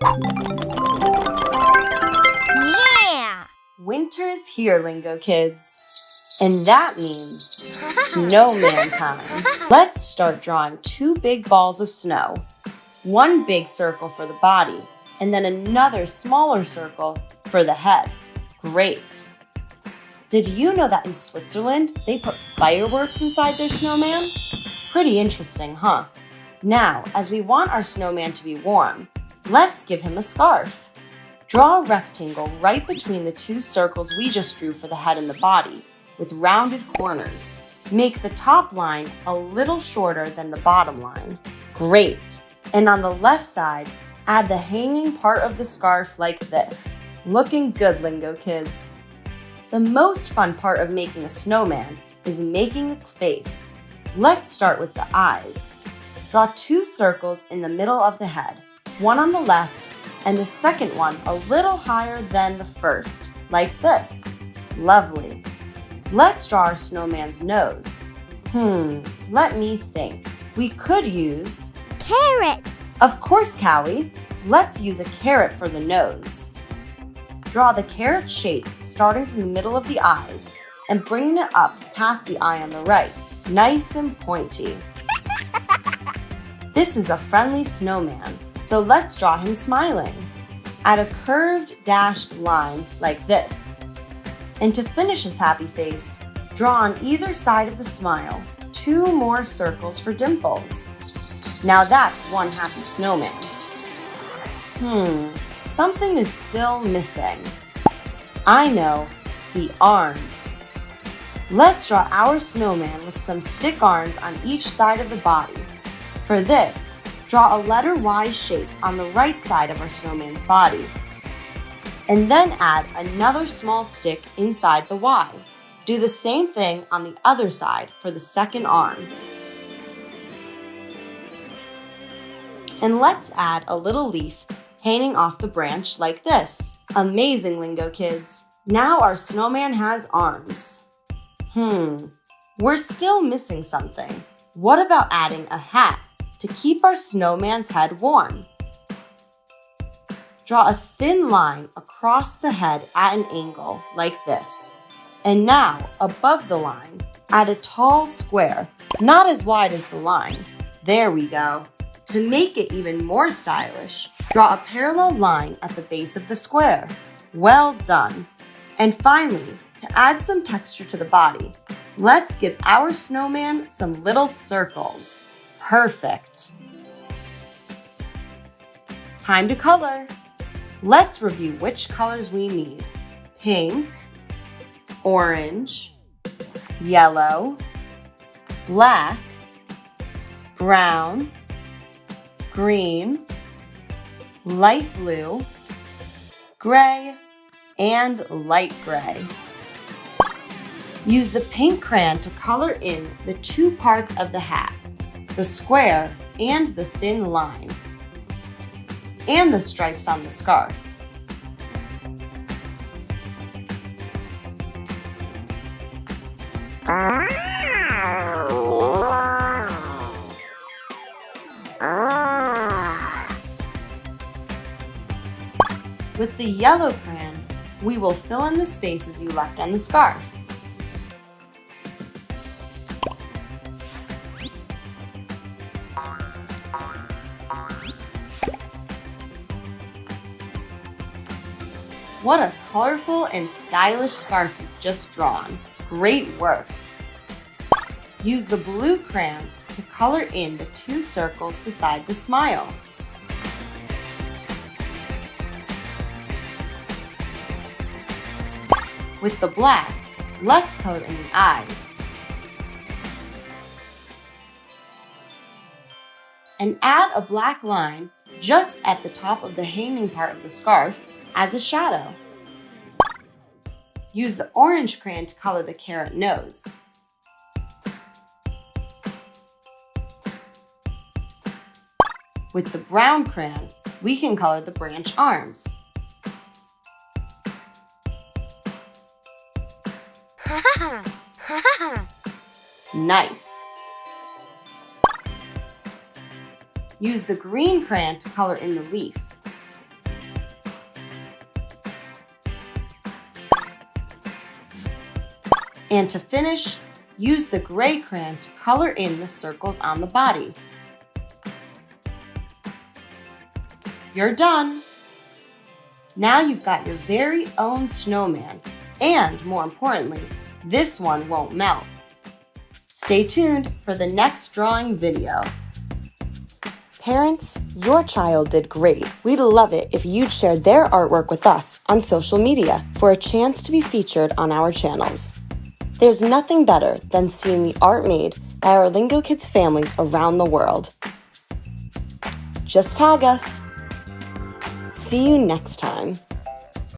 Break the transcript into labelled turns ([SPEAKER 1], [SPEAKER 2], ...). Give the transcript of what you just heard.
[SPEAKER 1] Yeah!
[SPEAKER 2] Winter is here, Lingokids. And that means snowman time. Let's start drawing 2 big balls of snow. 1 big circle for the body, and then another smaller circle for the head. Great! Did you know that in Switzerland, they put fireworks inside their snowman? Pretty interesting, huh? Now, as we want our snowman to be warm, let's give him a scarf. Draw a rectangle right between the 2 circles we just drew for the head and the body, with rounded corners. Make the top line a little shorter than the bottom line. Great! And on the left side, add the hanging part of the scarf like this. Looking good, Lingokids. The most fun part of making a snowman is making its face. Let's start with the eyes. Draw 2 circles in the middle of the head, one on the left and the second one a little higher than the first, like this. Lovely. Let's draw our snowman's nose. Let me think. We could use
[SPEAKER 1] Carrot!
[SPEAKER 2] Of course, Cowie. Let's use a carrot for the nose. Draw the carrot shape starting from the middle of the eyes and bringing it up past the eye on the right, nice and pointy. This is a friendly snowman, so let's draw him smiling. Add a curved dashed line like this. And to finish his happy face, draw on either side of the smile 2 more circles for dimples. Now that's 1 happy snowman. Something is still missing. I know, the arms. Let's draw our snowman with some stick arms on each side of the body. For this, draw a letter Y shape on the right side of our snowman's body. And then add another small stick inside the Y. Do the same thing on the other side for the second arm. And let's add a little leaf hanging off the branch like this. Amazing, Lingokids. Now our snowman has arms. We're still missing something. What about adding a hat to keep our snowman's head warm? Draw a thin line across the head at an angle like this. And now, above the line, add a tall square, not as wide as the line. There we go. To make it even more stylish, draw a parallel line at the base of the square. Well done. And finally, to add some texture to the body, let's give our snowman some little circles. Perfect. Time to color. Let's review which colors we need. Pink, orange, yellow, black, brown, green, light blue, gray, and light gray. Use the pink crayon to color in the 2 parts of the hat, the square and the thin line, and the stripes on the scarf. With the yellow crayon, we will fill in the spaces you left on the scarf. What a colorful and stylish scarf you've just drawn. Great work! Use the blue crayon to color in the 2 circles beside the smile. With the black, let's color in the eyes. And add a black line just at the top of the hanging part of the scarf as a shadow. Use the orange crayon to color the carrot nose. With the brown crayon, we can color the branch arms. Nice! Use the green crayon to color in the leaf. And to finish, use the gray crayon to color in the circles on the body. You're done! Now you've got your very own snowman, and more importantly, this one won't melt. Stay tuned for the next drawing video. Parents, your child did great. We'd love it if you'd share their artwork with us on social media for a chance to be featured on our channels. There's nothing better than seeing the art made by our Lingokids families around the world. Just tag us. See you next time.